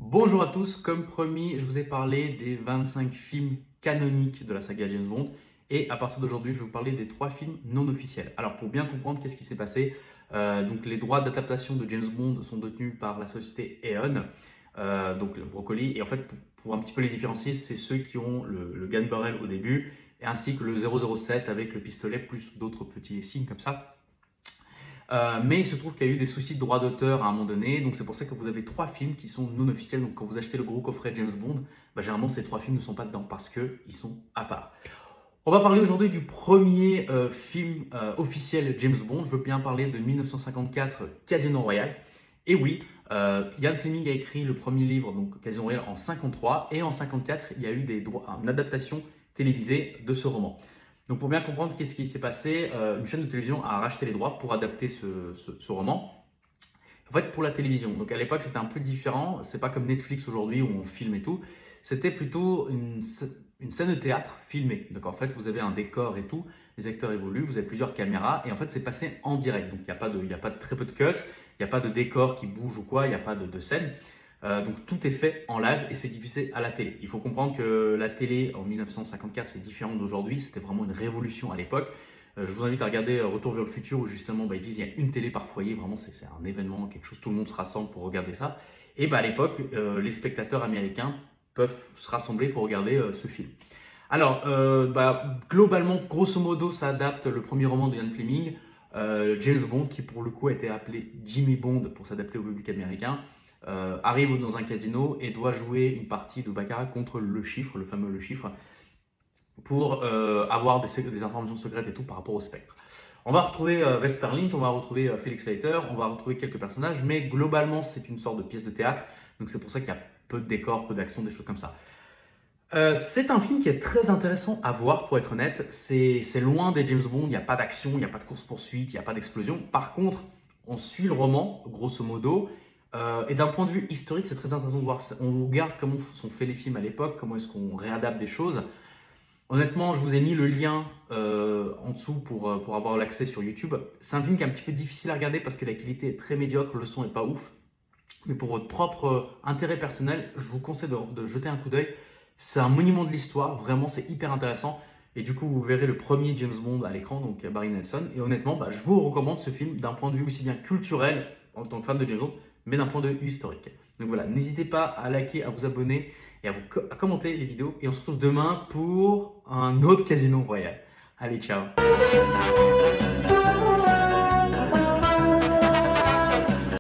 Bonjour à tous, comme promis, je vous ai parlé des 25 films canoniques de la saga James Bond et à partir d'aujourd'hui, je vais vous parler des 3 films non officiels. Alors pour bien comprendre qu'est-ce qui s'est passé, donc les droits d'adaptation de James Bond sont détenus par la société Eon, donc le Broccoli, et en fait pour un petit peu les différencier, c'est ceux qui ont le gun barrel au début, ainsi que le 007 avec le pistolet plus d'autres petits signes comme ça. Mais il se trouve qu'il y a eu des soucis de droit d'auteur à un moment donné, donc c'est pour ça que vous avez 3 films qui sont non officiels. Donc quand vous achetez le gros coffret James Bond, généralement ces 3 films ne sont pas dedans parce qu'ils sont à part. On va parler aujourd'hui du premier film officiel James Bond. Je veux bien parler de 1954, Casino Royale. Et oui, Ian Fleming a écrit le premier livre, donc Casino Royale, en 53, et en 54, il y a eu une adaptation télévisée de ce roman. Donc pour bien comprendre qu'est-ce qui s'est passé, une chaîne de télévision a racheté les droits pour adapter ce roman. En fait, pour la télévision. Donc à l'époque, c'était un peu différent. C'est pas comme Netflix aujourd'hui où on filme et tout. C'était plutôt une scène de théâtre filmée. Donc en fait, vous avez un décor et tout. Les acteurs évoluent, vous avez plusieurs caméras et en fait, c'est passé en direct. Donc il n'y a pas de très peu de cuts, il n'y a pas de décor qui bouge ou quoi, il n'y a pas de scène. Donc tout est fait en live et c'est diffusé à la télé. Il faut comprendre que la télé en 1954 c'est différent d'aujourd'hui, c'était vraiment une révolution à l'époque. Je vous invite à regarder Retour vers le futur où justement ils disent il y a une télé par foyer, vraiment c'est un événement, quelque chose, tout le monde se rassemble pour regarder ça. Et à l'époque, les spectateurs américains peuvent se rassembler pour regarder ce film. Alors, globalement, grosso modo, ça adapte le premier roman de Ian Fleming, James Bond, qui pour le coup a été appelé Jimmy Bond pour s'adapter au public américain, arrive dans un casino et doit jouer une partie de baccarat contre le chiffre, le fameux le chiffre, pour avoir des informations secrètes et tout par rapport au spectre. On va retrouver Vesper Lynd, on va retrouver Felix Leiter, on va retrouver quelques personnages, mais globalement c'est une sorte de pièce de théâtre, donc c'est pour ça qu'il y a peu de décors, peu d'action, des choses comme ça. C'est un film qui est très intéressant à voir, pour être honnête. C'est loin des James Bond, il n'y a pas d'action, il n'y a pas de course-poursuite, il n'y a pas d'explosion. Par contre, on suit le roman, grosso modo, et d'un point de vue historique, c'est très intéressant de voir. On regarde comment sont faits les films à l'époque, comment est-ce qu'on réadapte des choses. Honnêtement, je vous ai mis le lien en dessous pour avoir l'accès sur YouTube. C'est un film qui est un petit peu difficile à regarder parce que la qualité est très médiocre, le son n'est pas ouf. Mais pour votre propre intérêt personnel, je vous conseille de jeter un coup d'œil. C'est un monument de l'histoire, vraiment, c'est hyper intéressant. Et du coup, vous verrez le premier James Bond à l'écran, donc Barry Nelson. Et honnêtement, je vous recommande ce film d'un point de vue aussi bien culturel, en tant que fan de James Bond, mais d'un point de vue historique. Donc voilà, n'hésitez pas à liker, à vous abonner et à commenter les vidéos. Et on se retrouve demain pour un autre Casino Royale. Allez, ciao!